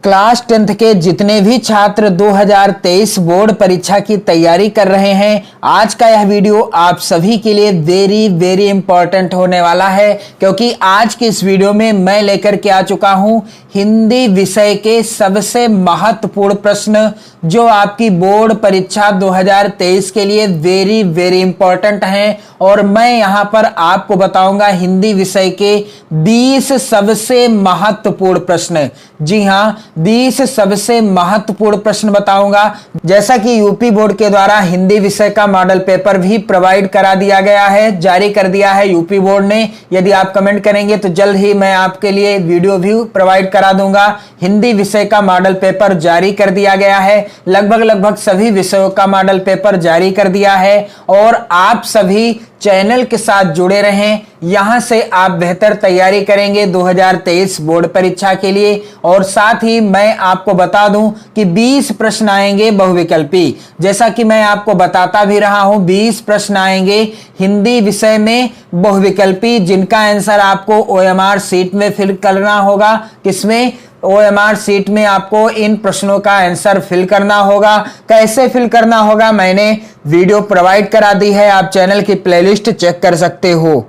Class 10th के जितने भी छात्र 2023 बोर्ड परीक्षा की तैयारी कर रहे हैं, आज का यह वीडियो आप सभी के लिए वेरी इंपॉर्टेंट होने वाला है, क्योंकि आज की इस वीडियो में मैं लेकर के आ चुका हूं हिंदी विषय के सबसे महत्वपूर्ण प्रश्न जो आपकी बोर्ड परीक्षा 2023 के लिए वेरी इंपॉर्टेंट हैं। और मैं यहां पर आपको बताऊंगा हिंदी विषय के 20 सबसे महत्वपूर्ण प्रश्न। जी हां, 20 सबसे महत्वपूर्ण प्रश्न बताऊंगा। जैसा कि यूपी बोर्ड के द्वारा हिंदी विषय का मॉडल पेपर भी प्रोवाइड करा दिया गया है, जारी कर दिया है यूपी बोर्ड ने। यदि आप कमेंट करेंगे तो जल्द ही मैं आपके लिए वीडियो भी प्रोवाइड करा दूंगा। हिंदी विषय का मॉडल पेपर जारी कर दिया गया है, लगभग सभी विषयों का मॉडल पेपर जारी कर दिया है। और आप सभी चैनल के साथ जुड़े रहें, यहां से आप बेहतर तैयारी करेंगे 2023 बोर्ड परीक्षा के लिए। और साथ ही मैं आपको बता दूं कि 20 प्रश्न आएंगे बहुविकल्पी, जैसा कि मैं आपको बताता भी रहा हूं 20 प्रश्न आएंगे हिंदी विषय में बहुविकल्पी, जिनका आंसर आपको ओएमआर शीट में फिल करना होगा। किसमें? ओएमआर शीट में आपको इन प्रश्नों का आंसर फिल करना होगा। कैसे फिल करना होगा मैंने वीडियो प्रोवाइड करा दी है, आप चैनल की प्लेलिस्ट चेक कर सकते हो।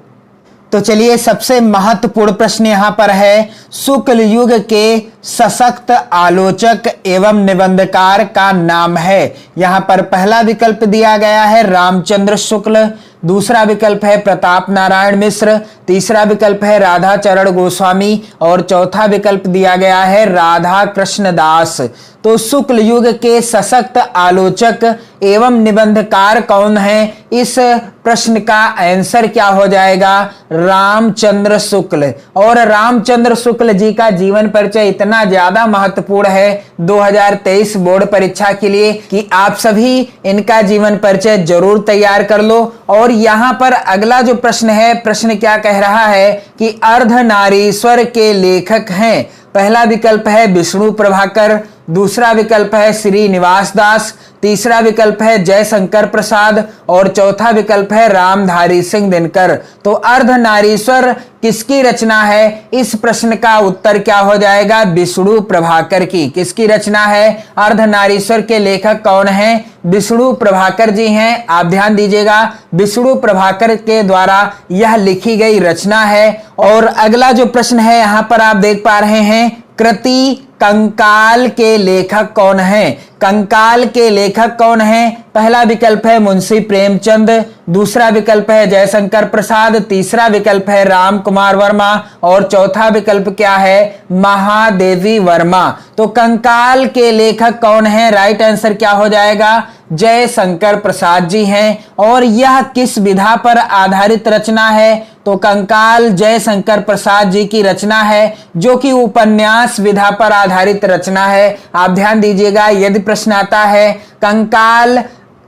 तो चलिए, सबसे महत्वपूर्ण प्रश्न यहां पर है, शुक्ल युग के सशक्त आलोचक एवं निबंधकार का नाम है। यहां पर पहला विकल्प दिया गया है रामचंद्र शुक्ल, दूसरा विकल्प है प्रताप नारायण मिश्र, तीसरा विकल्प है राधा चरण गोस्वामी और चौथा विकल्प दिया गया है राधा कृष्ण दास। तो शुक्ल युग के सशक्त आलोचक एवं निबंधकार कौन है? इस प्रश्न का आंसर क्या हो जाएगा? रामचंद्र शुक्ल। और रामचंद्र शुक्ल जी का जीवन परिचय इतना ज्यादा महत्वपूर्ण है 2023 बोर्ड परीक्षा के लिए कि आप सभी इनका जीवन परिचय जरूर तैयार कर लो। और यहां पर अगला जो प्रश्न है, प्रश्न क्या कह रहा है कि अर्धनारीश्वर के लेखक हैं। पहला विकल्प है विष्णु प्रभाकर, दूसरा विकल्प है श्रीनिवास दास, तीसरा विकल्प है जयशंकर प्रसाद और चौथा विकल्प है रामधारी सिंह दिनकर। तो अर्धनारीश्वर किसकी रचना है? इस प्रश्न का उत्तर क्या हो जाएगा? विष्णु प्रभाकर की। किसकी रचना है? अर्धनारीश्वर के लेखक कौन हैं? विष्णु प्रभाकर जी हैं। आप ध्यान दीजिएगा, विष्णु प्रभाकर के द्वारा यह लिखी गई रचना है। और अगला जो प्रश्न है यहां पर आप देख पा रहे हैं, कृति कंकाल के लेखक कौन हैं? कंकाल के लेखक कौन हैं? पहला विकल्प है मुंशी प्रेमचंद, दूसरा विकल्प है जयशंकर प्रसाद, तीसरा विकल्प है राम कुमार वर्मा और चौथा विकल्प क्या है? महादेवी वर्मा। तो कंकाल के लेखक कौन है? राइट आंसर क्या हो जाएगा? जयशंकर प्रसाद जी हैं। और यह किस विधा पर आधारित रचना है? तो कंकाल जयशंकर प्रसाद जी की रचना है, जो कि उपन्यास विधा पर आधारित रचना है। आप ध्यान दीजिएगा, यदि प्रश्न आता है कंकाल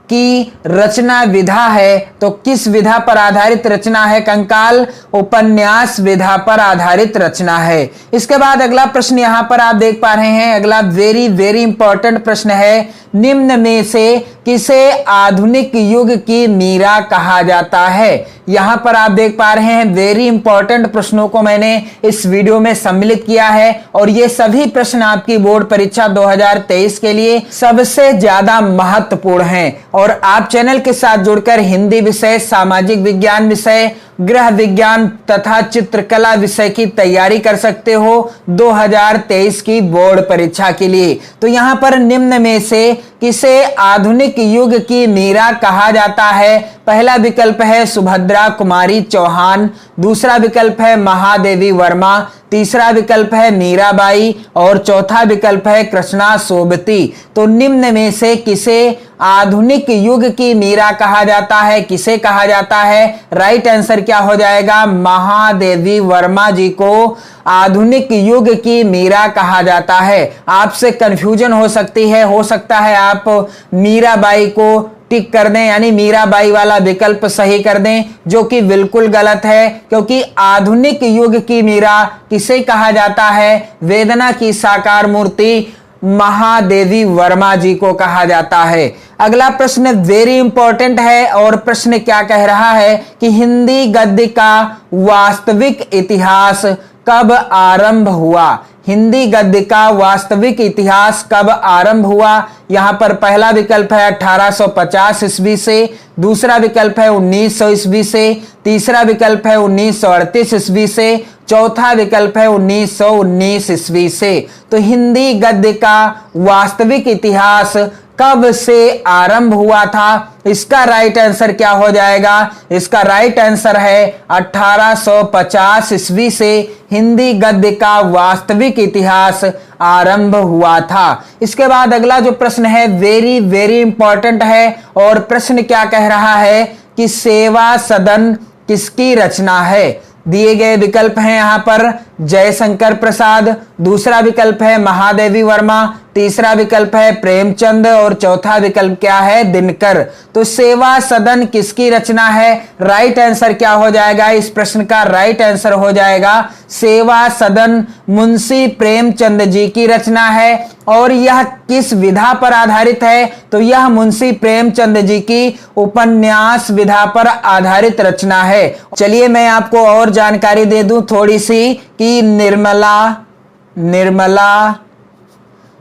की रचना विधा है तो किस विधा पर आधारित रचना है? कंकाल उपन्यास विधा पर आधारित रचना है। इसके बाद अगला प्रश्न यहां पर आप देख पा रहे हैं, अगला वेरी इंपॉर्टेंट प्रश्न है, निम्न में से किसे आधुनिक युग की मीरा कहा जाता है? यहां पर आप देख पा रहे हैं वेरी इंपॉर्टेंट प्रश्नों को मैंने इस वीडियो में सम्मिलित किया है। और ये सभी प्रश्न आपकी बोर्ड परीक्षा 2023 के लिए सबसे ज्यादा महत्वपूर्ण हैं। और आप चैनल के साथ जुड़कर हिंदी विषय, सामाजिक विज्ञान विषय, गृह विज्ञान तथा चित्रकला विषय की तैयारी कर सकते हो 2023 की बोर्ड परीक्षा के लिए। तो यहां पर निम्न में से किसे आधुनिक युग की मीरा कहा जाता है? पहला विकल्प है सुभद्रा कुमारी चौहान, दूसरा विकल्प है महादेवी वर्मा, तीसरा विकल्प है मीराबाई और चौथा विकल्प है कृष्णा सोबती। तो निम्न में से किसे आधुनिक युग की मीरा कहा जाता है? किसे कहा जाता है? राइट आंसर क्या हो जाएगा? महादेवी वर्मा जी को आधुनिक युग की मीरा कहा जाता है। आपसे कंफ्यूजन हो सकती है, हो सकता है आप मीराबाई को टिक कर दें, यानी मीराबाई वाला विकल्प सही कर दें, जो कि बिल्कुल गलत है, क्योंकि आधुनिक युग की मीरा किसे कहा जाता है? वेदना की साकार मूर्ति महादेवी वर्मा जी को कहा जाता है। अगला प्रश्न वेरी इंपॉर्टेंट है और प्रश्न क्या कह रहा है कि हिंदी गद्य का वास्तविक इतिहास कब आरंभ हुआ? हिंदी गद्य का वास्तविक इतिहास कब आरंभ हुआ? यहां पर पहला विकल्प है 1850 ईस्वी से, दूसरा विकल्प है 1900 ईस्वी से, तीसरा विकल्प है 1938 ईस्वी से, चौथा विकल्प है 1919 ईस्वी से। तो हिंदी गद्य का वास्तविक इतिहास कब से आरंभ हुआ था? इसका राइट आंसर क्या हो जाएगा? इसका राइट आंसर है 1850 ईस्वी से हिंदी गद्य का वास्तविक इतिहास आरंभ हुआ था। इसके बाद अगला जो प्रश्न है वेरी वेरी इंपॉर्टेंट है, और प्रश्न क्या कह रहा है कि सेवा सदन किसकी रचना है? दिए गए विकल्प हैं यहां पर जयशंकर प्रसाद, दूसरा विकल्प है महादेवी वर्मा, तीसरा विकल्प है प्रेमचंद और चौथा विकल्प क्या है? दिनकर। तो सेवा सदन किसकी रचना है? राइट आंसर क्या हो जाएगा? इस प्रश्न का राइट आंसर हो जाएगा सेवा सदन मुंशी प्रेमचंद जी की रचना है। और यह किस विधा पर आधारित है? तो यह मुंशी प्रेमचंद जी की उपन्यास विधा पर आधारित रचना है। चलिए मैं आपको और जानकारी दे दूं थोड़ी सी कि निर्मला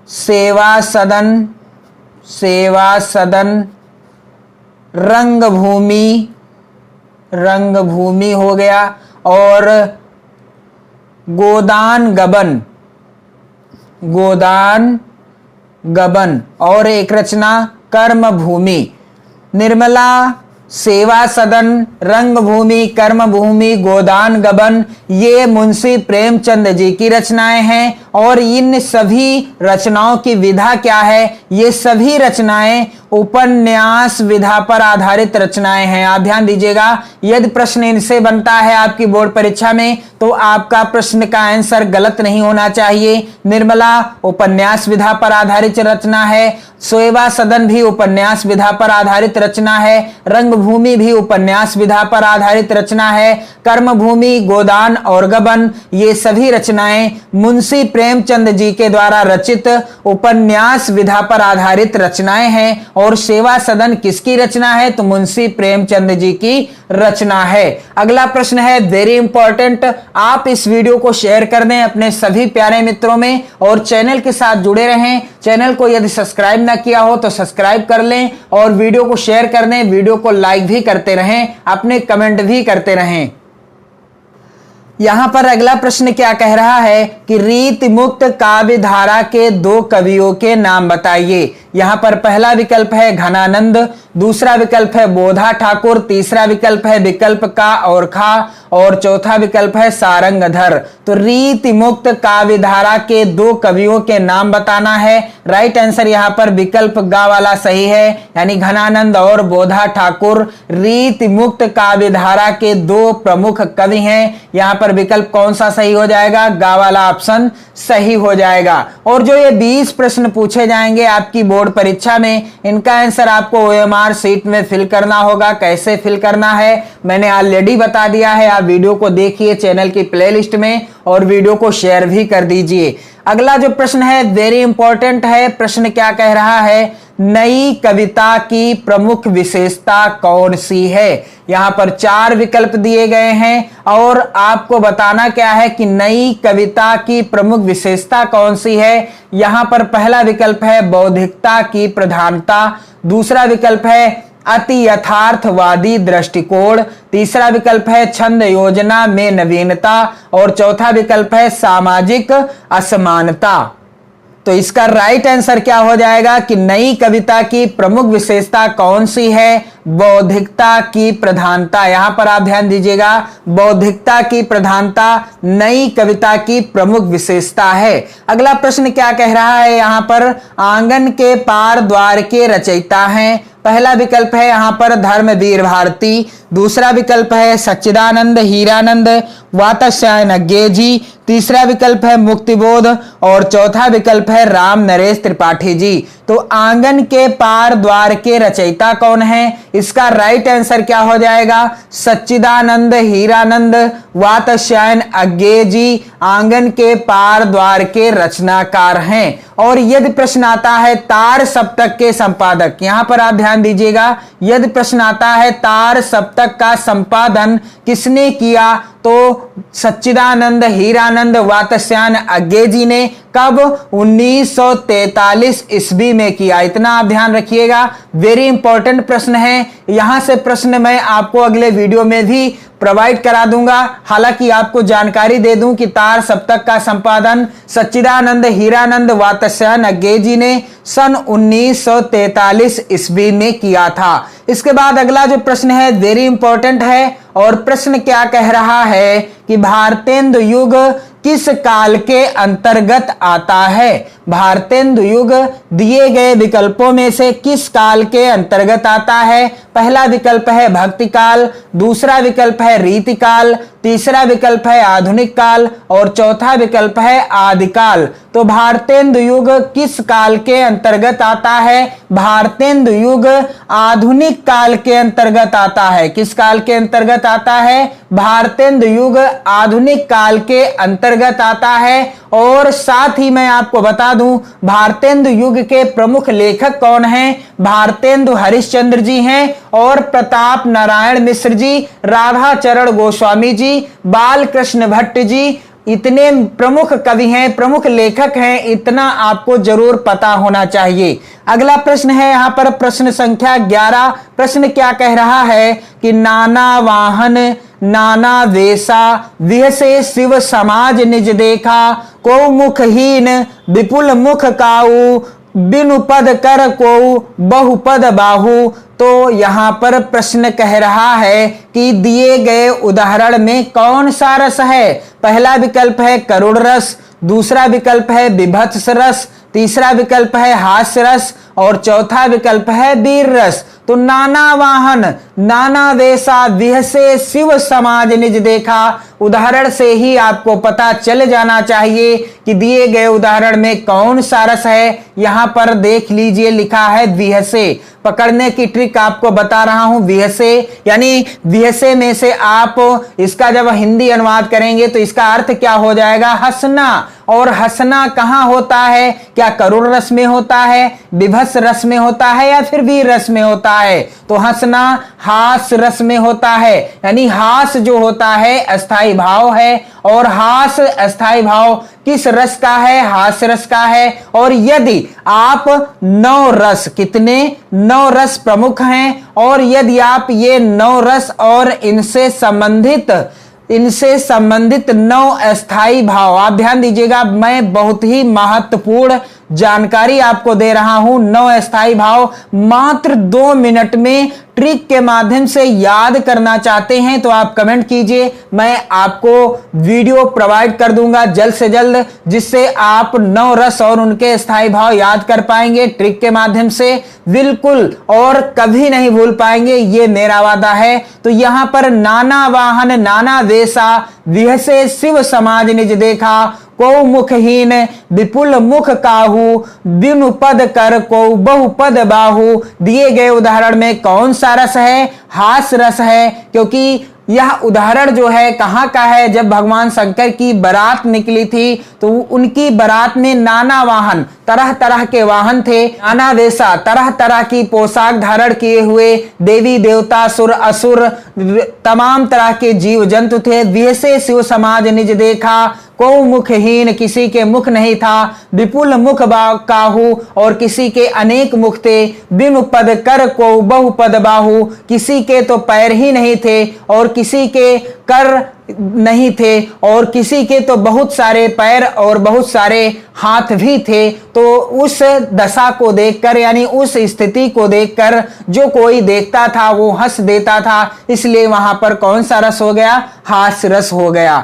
सेवा सदन रंगभूमि हो गया, और गोदान गबन और एक रचना कर्मभूमि। निर्मला, सेवा सदन, रंगभूमि, कर्मभूमि, गोदान गबन, ये मुंशी प्रेमचंद जी की रचनाएं हैं। और इन सभी रचनाओं की विधा क्या है? ये सभी रचनाएं उपन्यास विधा पर आधारित रचनाएं हैं। आप ध्यान दीजिएगा, यदि प्रश्न इनसे बनता है आपकी बोर्ड परीक्षा में तो आपका प्रश्न का आंसर गलत नहीं होना चाहिए। निर्मला उपन्यास विधा पर आधारित रचना है, सेवा सदन भी उपन्यास विधा पर आधारित रचना है, रंगभूमि भी उपन्यास विधा पर आधारित रचना है, कर्मभूमि, गोदान और गबन, ये सभी रचनाएं मुंशी प्रेमचंद जी के द्वारा रचित उपन्यास विधा पर आधारित रचनाएं हैं। और सेवा सदन किसकी रचना है? तो मुंशी प्रेमचंद जी की रचना है। अगला प्रश्न है वेरी इंपॉर्टेंट, आप इस वीडियो को शेयर कर दें अपने सभी प्यारे मित्रों में और चैनल के साथ जुड़े रहें। चैनल को यदि सब्सक्राइब ना किया हो तो सब्सक्राइब कर लें और वीडियो को शेयर कर दें, वीडियो को लाइक भी करते रहें, अपने कमेंट भी करते रहें। यहां पर अगला प्रश्न क्या कह रहा है कि रीति मुक्त काव्य धारा के दो कवियों के नाम बताइए। यहां पर पहला विकल्प है घनानंद, दूसरा विकल्प है बोधा ठाकुर, तीसरा विकल्प है विकल्प का और खा और चौथा विकल्प है सारंगधर। तो रीति मुक्त काव्य धारा के दो कवियों के नाम बताना है। राइट आंसर यहां पर विकल्प गा वाला सही है, यानी घनानंद और बोधा ठाकुर रीति मुक्त काव्य धारा के दो प्रमुख कवि हैं। यहां पर विकल्प कौन सा सही हो जाएगा? गा वाला ऑप्शन सही हो जाएगा। और जो ये 20 प्रश्न पूछे जाएंगे आपकी बोर्ड परीक्षा में, इनका आंसर आपको OMR शीट में फिल करना होगा। कैसे फिल करना है मैंने ऑलरेडी बता दिया है, आप वीडियो को देखिए चैनल की प्लेलिस्ट में और वीडियो को शेयर भी कर दीजिए। अगला जो प्रश्न है वेरी इंपॉर्टेंट है। प्रश्न क्या कह रहा है? नई कविता की प्रमुख विशेषता कौन सी है? यहां पर 4 विकल्प दिए गए हैं और आपको बताना क्या है कि नई कविता की प्रमुख विशेषता कौन सी है। यहां पर पहला विकल्प है बौद्धिकता की प्रधानता, दूसरा विकल्प है अति यथार्थवादी दृष्टिकोण, तीसरा विकल्प है छंद योजना में नवीनता और चौथा विकल्प है सामाजिक असमानता। तो इसका राइट आंसर क्या हो जाएगा कि नई कविता की प्रमुख विशेषता कौन सी है? बौद्धिकता की प्रधानता। यहां पर आप ध्यान दीजिएगा, बौद्धिकता की प्रधानता नई कविता की प्रमुख विशेषता है। अगला प्रश्न क्या कह रहा है? यहां पर आंगन के पार द्वार के रचयिता हैं। पहला विकल्प है यहां पर धर्मवीर भारती, दूसरा विकल्प है सच्चिदानंद हीरानंद वात्स्यायन जी, तीसरा विकल्प है मुक्तिबोध और चौथा विकल्प है राम नरेश त्रिपाठी जी। तो आंगन के पार द्वार के रचयिता कौन है? इसका राइट आंसर क्या हो जाएगा? सच्चिदानंद हीरानंद वात्स्यायन अज्ञेय जी आंगन के पार द्वार के रचनाकार हैं। और यदि प्रश्न आता है तार सप्तक के संपादक, यहां पर आप ध्यान दीजिएगा, यदि प्रश्न आता है तार सप्तक का संपादन किसने किया, तो सच्चिदानंद हीरानंद वात्स्यायन अज्ञेय जी ने। कब? 1943 ईस्वी में किया। इतना आप ध्यान रखिएगा, वेरी इंपॉर्टेंट प्रश्न है। यहां से प्रश्न मैं आपको अगले वीडियो में भी प्रोवाइड करा दूंगा। हालांकि आपको जानकारी दे दूं कि तार सप्तक का संपादन सच्चिदानंद हीरानंद वात्स्यायन अज्ञेय जी ने सन 1943 ईस्वी में किया था। इसके बाद अगला जो प्रश्न है वेरी इंपॉर्टेंट है, और प्रश्न क्या कह रहा है कि भारतेंदु युग किस काल के अंतर्गत आता है? भारतेंदु युग दिए गए विकल्पों में से किस काल के अंतर्गत आता है? पहला विकल्प है भक्ति काल, दूसरा विकल्प है रीति काल, तीसरा विकल्प है आधुनिक काल और चौथा विकल्प है आदिकाल। तो भारतेंदु युग किस काल के अंतर्गत आता है? भारतेंदु युग आधुनिक काल के अंतर्गत आता है। किस काल के अंतर्गत आता है? भारतेंदु युग आधुनिक काल के अंतर्गत आता है। और साथ ही मैं आपको बता दूं भारतेंदु युग के प्रमुख लेखक कौन हैं? भारतेंदु हरिश्चंद्र जी हैं और प्रताप नारायण मिश्र जी, राधा चरण गोस्वामी जी, बालकृष्ण भट्ट जी, इतने प्रमुख कवि हैं, प्रमुख लेखक हैं, इतना आपको जरूर पता होना चाहिए। अगला प्रश्न है यहां पर प्रश्न संख्या 11। प्रश्न क्या कह रहा है कि नाना वाहन नाना वेशा विहसे शिव समाज निज देखा, को मुखहीन विपुल मुख काऊ, बिनु पद कर को बहुपद बाहु। तो यहां पर प्रश्न कह रहा है कि दिए गए उदाहरण में कौन सा रस है? पहला विकल्प है करुण रस, दूसरा विकल्प है विभत्स रस, तीसरा विकल्प है हास्य रस और चौथा विकल्प है वीर रस। तो नाना वाहन नाना वेशा विहसे शिव समाज निज देखा, उदाहरण से ही आपको पता चल जाना चाहिए कि दिए गए उदाहरण में कौन सा रस है। यहां पर देख लीजिए लिखा है विहसे। पकड़ने की ट्रिक आपको बता रहा हूं, विहसे यानी विहसे में से आप इसका जब हिंदी अनुवाद करेंगे तो इसका अर्थ क्या हो जाएगा? हंसना। और हंसना कहां होता है? क्या करुण रस में होता है, विभत्स रस में होता है या फिर वीर रस में होता है? तो हंसना हास रस में होता है, यानी हास जो होता है अस्थाई भाव है, और हास अस्थाई भाव किस रस का है? हास्य रस का है। और यदि आप 9 रस, कितने 9 रस प्रमुख हैं, और यदि आप ये 9 रस और इनसे संबंधित 9 अस्थाई भाव, आप ध्यान दीजिएगा, मैं बहुत ही महत्वपूर्ण जानकारी आपको दे रहा हूं। 9 अस्थाई भाव मात्र 2 मिनट में ट्रिक के माध्यम से याद करना चाहते हैं तो आप कमेंट कीजिए, मैं आपको वीडियो प्रोवाइड कर दूंगा जल्द से जल्द, जिससे आप 9 रस और उनके स्थायी भाव याद कर पाएंगे ट्रिक के माध्यम से, बिल्कुल, और कभी नहीं भूल पाएंगे, ये मेरा वादा है। तो यहां पर नाना वाहन नाना वेशा विहसे शिव समाज निज देखा, को मुखहीन विपुल मुख काहू, बिनु पद कर को बहुपद बाहु। दिए गए उदाहरण में कौन सा रस है? हास रस है, क्योंकि यह उदाहरण जो है कहां का है? जब भगवान शंकर की बारात निकली थी तो उनकी बारात में नाना वाहन, तरह तरह के वाहन थे, नाना वेशा, तरह तरह की पोशाक धारण किए हुए देवी देवता सुर असुर तमाम तरह के जीव जंतु थे। विहसे शिव समाज निज देखा, को मुखहीन, किसी के मुख नहीं था, विपुल मुख काहू, और किसी के अनेक मुख थे, बिनु पद कर को बहुपद बाहु, किसी के तो पैर ही नहीं थे और किसी के कर नहीं थे, और किसी के तो बहुत सारे पैर और बहुत सारे हाथ भी थे। तो उस दशा को देखकर, यानी उस स्थिति को देखकर जो कोई देखता था वो हंस देता था, इसलिए वहां पर कौन सा रस हो गया? हास्य रस हो गया।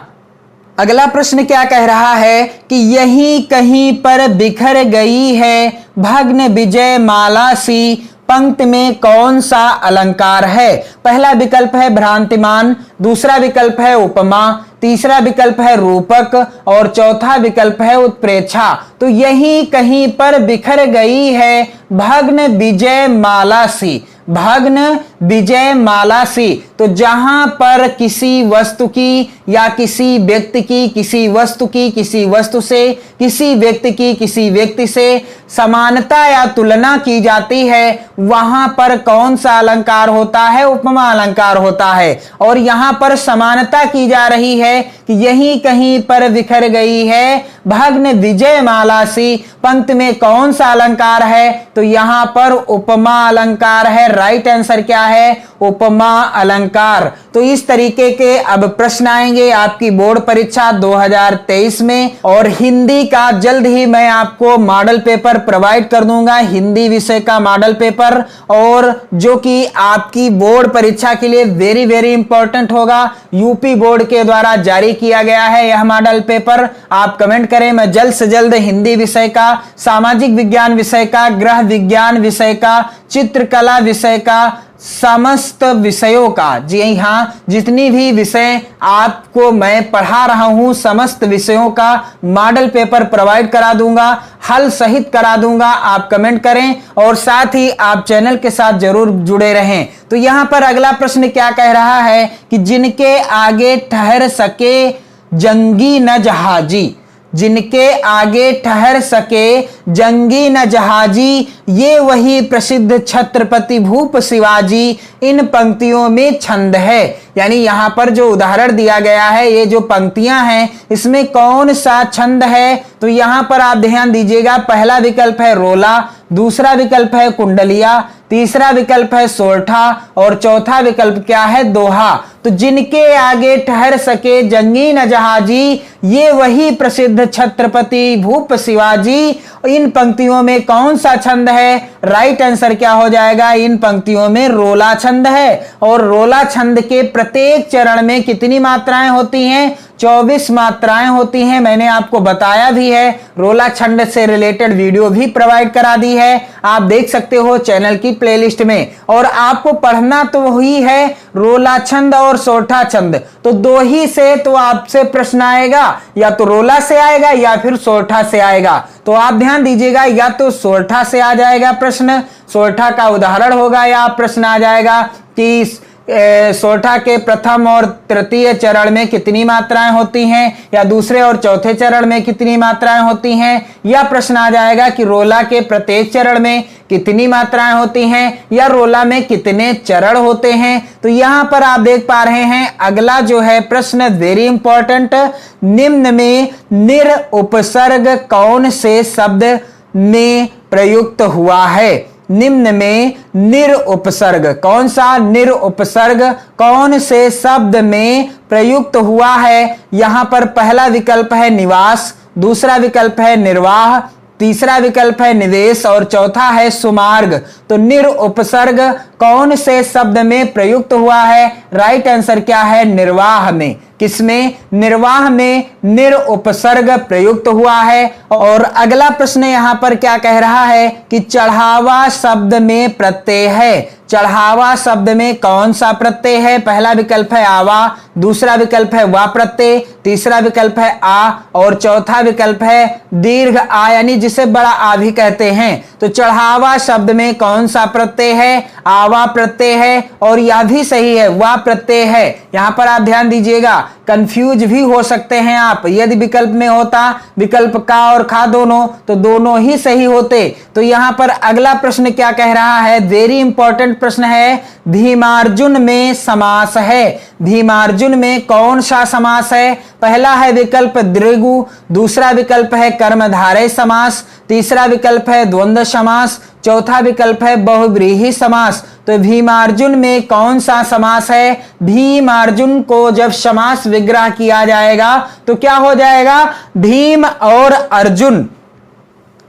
अगला प्रश्न क्या कह रहा है कि यहीं कहीं पर बिखर गई है भग्न विजय माला सी, पंक्ति में कौन सा अलंकार है? पहला विकल्प है भ्रांतिमान, दूसरा विकल्प है उपमा, तीसरा विकल्प है रूपक और चौथा विकल्प है उत्प्रेक्षा। तो यहीं कहीं पर बिखर गई है भग्न विजय माला सी, भग्न विजय माला सी। तो जहां पर किसी वस्तु की या किसी व्यक्ति की, किसी वस्तु की किसी वस्तु से, किसी व्यक्ति की किसी व्यक्ति से समानता या तुलना की जाती है, वहां पर कौन सा अलंकार होता है? उपमा अलंकार होता है। और यहां पर समानता की जा रही है कि यहीं कहीं पर बिखर गई है भग्न विजय माला सी। पंक्ति में कौन सा अलंकार है? तो यहां पर उपमा अलंकार है। राइट आंसर क्या है? उपमा अलंकार। तो इस तरीके के अब प्रश्न आएंगे आपकी बोर्ड परीक्षा 2023 में। और हिंदी का जल्द ही मैं आपको मॉडल पेपर प्रोवाइड कर दूंगा, हिंदी विषय का मॉडल पेपर, और जो कि आपकी बोर्ड परीक्षा के लिए वेरी वेरी इंपॉर्टेंट होगा। यूपी बोर्ड के द्वारा जारी किया गया है यह मॉडल पेपर। आप कमेंट करें, मैं जल्द से जल्द हिंदी विषय का, सामाजिक विज्ञान विषय का, गृह विज्ञान विषय का, चित्रकला विषय का, समस्त विषयों का, जी हाँ, जितनी भी विषय आपको मैं पढ़ा रहा हूं समस्त विषयों का मॉडल पेपर प्रोवाइड करा दूंगा, हल सहित करा दूंगा। आप कमेंट करें और साथ ही आप चैनल के साथ जरूर जुड़े रहें। तो यहां पर अगला प्रश्न क्या कह रहा है कि जिनके आगे ठहर सके जंगी न जहाजी, जिनके आगे ठहर सके जंगी न जहाजी, ये वही प्रसिद्ध छत्रपति भूप शिवाजी। इन पंक्तियों में छंद है, यानी यहां पर जो उदाहरण दिया गया है, ये जो पंक्तियां हैं, इसमें कौन सा छंद है? तो यहां पर आप ध्यान दीजिएगा, पहला विकल्प है रोला, दूसरा विकल्प है कुंडलिया, तीसरा विकल्प है सोरठा और चौथा विकल्प क्या है? दोहा। तो जिनके आगे ठहर सके जंगी न जहाजी, ये वही प्रसिद्ध छत्रपति भूप शिवाजी। इन पंक्तियों में कौन सा छंद है? राइट आंसर क्या हो जाएगा? इन पंक्तियों में रोला छंद है। और रोला छंद के प्रत्येक चरण में कितनी मात्राएं होती हैं? 24 मात्राएं होती हैं। मैंने आपको बताया भी है, रोला छंद से रिलेटेड वीडियो भी प्रोवाइड करा दी है, आप देख सकते हो चैनल की प्लेलिस्ट में। और आपको पढ़ना तो वही है रोला छंद और सोरठा छंद, तो दो ही से तो आपसे प्रश्न आएगा, या तो रोला से आएगा या फिर सोरठा से आएगा। तो आप ध्यान दीजिएगा, या तो सोरठा से आ जाएगा प्रश्न, सोरठा का उदाहरण होगा, या प्रश्न आ जाएगा कि सोरठा के प्रथम और तृतीय चरण में कितनी मात्राएं होती हैं, या दूसरे और चौथे चरण में कितनी मात्राएं होती हैं, या प्रश्न आ जाएगा कि रोला के प्रत्येक चरण में कितनी मात्राएं होती हैं, या रोला में कितने चरण होते हैं। तो यहां पर आप देख पा रहे हैं अगला जो है प्रश्न वेरी इंपॉर्टेंट, निम्न में निर उपसर्ग कौन से शब्द में प्रयुक्त हुआ है? निम्न में निर उपसर्ग, कौन सा निर उपसर्ग कौन से शब्द में प्रयुक्त हुआ है? यहां पर पहला विकल्प है निवास, दूसरा विकल्प है निर्वाह, तीसरा विकल्प है निवेश और चौथा है सुमार्ग। तो निर उपसर्ग कौन से शब्द में प्रयुक्त हुआ है? राइट आंसर क्या है? निर्वाह में। किसमें? निर्वाह में निर उपसर्ग प्रयुक्त हुआ है। और अगला प्रश्न यहां पर क्या कह रहा है कि चढ़ावा शब्द में प्रत्यय है। चढ़ावा शब्द में कौन सा प्रत्यय है? पहला विकल्प है आवा, दूसरा विकल्प है वा प्रत्यय, तीसरा विकल्प है आ और चौथा विकल्प है दीर्घ आ, यानी जिसे बड़ा आ भी कहते हैं। तो चढ़ावा शब्द में कौन सा प्रत्यय है? आवा प्रत्यय है। और यह भी सही है, वा प्रत्यय है। यहां पर आप ध्यान दीजिएगा, कंफ्यूज भी हो सकते हैं आप, यदि विकल्प में होता विकल्प का और खा दोनों, तो दोनों ही सही होते। तो यहां पर अगला प्रश्न क्या कह रहा है? वेरी इंपॉर्टेंट प्रश्न है, भीमार्जुन में समास है। भीमार्जुन में कौन सा समास है? पहला है विकल्प द्विगु, दूसरा विकल्प है कर्मधारय समास, तीसरा विकल्प है द्वंद्व समास, चौथा विकल्प है बहुव्रीहि समास। तो भीमार्जुन में कौन सा समास है? भीमार्जुन को जब समास विग्रह किया जाएगा तो क्या हो जाएगा? भीम और अर्जुन,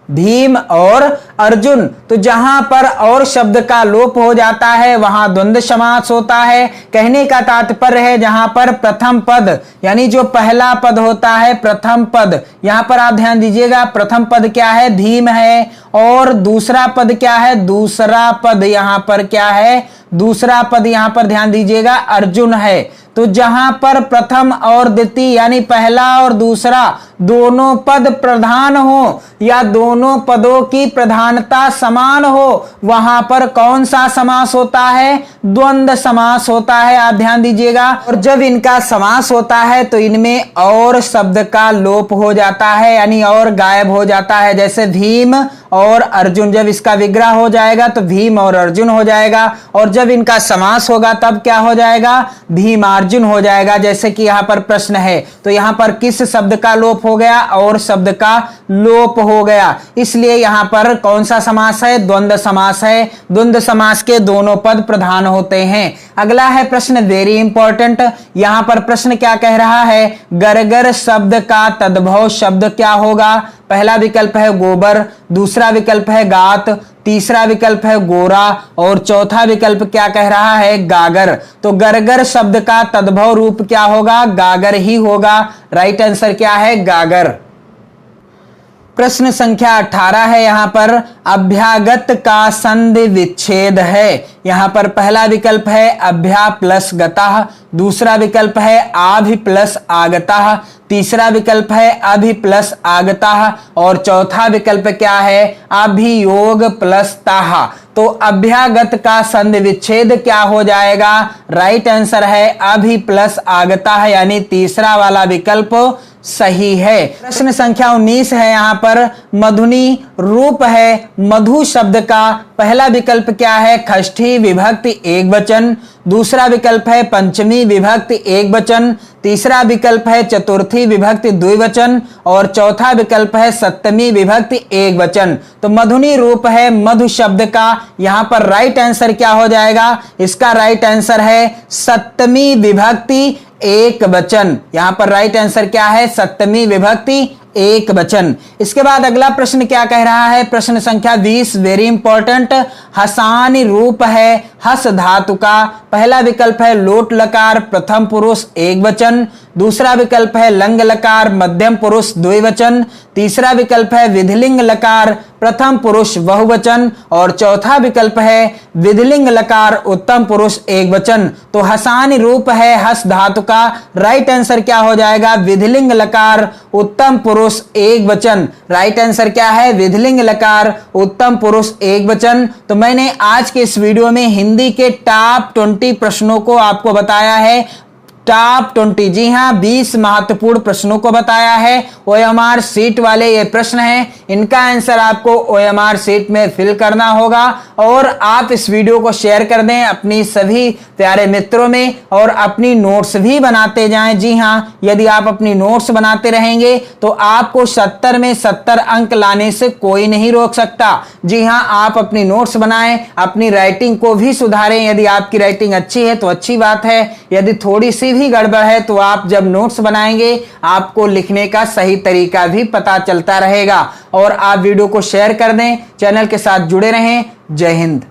भीम और अर्जुन। तो जहां पर और शब्द का लोप हो जाता है वहां द्वंद्व समास होता है। कहने का तात्पर्य है जहां पर प्रथम पद, यानी जो पहला पद होता है प्रथम पद, यहां पर आप ध्यान दीजिएगा, प्रथम पद क्या है? भीम है। और दूसरा पद क्या है? दूसरा पद यहां पर क्या है? दूसरा पद यहां पर ध्यान दीजिएगा अर्जुन है। तो जहां पर प्रथम और द्वितीय यानी पहला और दूसरा दोनों पद प्रधान हो या दोनों पदों की प्रधानता समान हो, वहां पर कौन सा समास होता है? द्वंद्व समास होता है। आप ध्यान दीजिएगा। और जब इनका समास होता है तो इनमें और शब्द का लोप हो जाता है, यानी और गायब हो जाता है। जैसे भीम और अर्जुन, जब इसका विग्रह हो जाएगा तो भीम और अर्जुन हो जाएगा, और जब इनका समास होगा तब क्या हो जाएगा? भीमार्जुन हो जाएगा। जैसे कि यहां पर प्रश्न है, तो यहां पर किस शब्द का लोप हो गया? और शब्द का लोप हो गया। इसलिए यहां पर कौन सा समास है? द्वंद्व समास है। द्वंद्व समास के दोनों पद प्रधान होते हैं। अगला है प्रश्न वेरी इंपॉर्टेंट। यहां पर प्रश्न क्या कह रहा है? गरगर शब्द का तद्भव शब्द क्या होगा? पहला विकल्प है गोबर, दूसरा विकल्प है गात, तीसरा विकल्प है गोरा और चौथा विकल्प क्या कह रहा है? गागर। तो गरगर शब्द का तद्भव रूप क्या होगा? गागर ही होगा। राइट आंसर क्या है? गागर। प्रश्न संख्या 18 है। यहां पर अभ्यागत का संधि विच्छेद है। यहां पर पहला विकल्प है अभ्या प्लस गतः, दूसरा विकल्प है आभि प्लस आगतः, तीसरा विकल्प है अभि प्लस आगतः और चौथा विकल्प क्या है? अभियोग प्लस ताः। तो अभ्यागत का संधि विच्छेद क्या हो जाएगा? राइट आंसर है अभि प्लस आगतः, यानी तीसरा वाला विकल्प सही है। प्रश्न संख्या 19 है। यहां पर मधुनी रूप है मधु शब्द का पहला विकल्प क्या है? षष्ठी विभक्ति एक वचन, दूसरा विकल्प है पंचमी विभक्ति एक वचन, तीसरा विकल्प है चतुर्थी विभक्ति द्विवचन और चौथा विकल्प है सप्तमी विभक्ति एक वचन। तो मधुनी रूप है मधु शब्द का। यहां पर राइट आंसर क्या हो जाएगा? इसका राइट आंसर है सप्तमी विभक्ति एक वचन। यहां पर राइट आंसर क्या है? सप्तमी विभक्ति एक वचन। इसके बाद अगला प्रश्न क्या कह रहा है? प्रश्न संख्या 20 वेरी इंपॉर्टेंट। हसानी रूप है हस धातु का पहला विकल्प है लोट लकार प्रथम पुरुष एक वचन, दूसरा विकल्प है लंग लकार मध्यम पुरुष द्विवचन, तीसरा विकल्प है विधिलिंग लकार प्रथम पुरुष बहुवचन और चौथा विकल्प है विधिलिंग लकार उत्तम पुरुष एक वचन। तो हसानी रूप है हस धातु का। राइट आंसर क्या हो जाएगा? विधिलिंग लकार उत्तम पुरुष एक वचन। राइट आंसर क्या है? विधिलिंग लकार उत्तम पुरुष एक वचन। तो मैंने आज के इस वीडियो में हिंदी के टॉप 20 प्रश्नों को आपको बताया है। टॉप 20, जी हां, 20 महत्वपूर्ण प्रश्नों को बताया है। ओएमआर सीट वाले ये प्रश्न हैं, इनका आंसर आपको ओएमआर सीट में फिल करना होगा और आप इस वीडियो को शेयर कर दें अपनी सभी प्यारे मित्रों में और अपनी नोट्स भी बनाते जाएं। जी हां, यदि आप अपनी नोट्स बनाते रहेंगे तो आपको 70 में 70 अंक लाने से कोई नहीं रोक सकता। जी हां, आप अपनी नोट्स बनाएं, अपनी राइटिंग को भी सुधारें। यदि आपकी राइटिंग अच्छी है तो अच्छी बात है, यदि थोड़ी सी भी गड़बड़ है तो आप जब नोट्स बनाएंगे आपको लिखने का सही तरीका भी पता चलता रहेगा। और आप वीडियो को शेयर कर दें, चैनल के साथ जुड़े रहें। जय हिंद।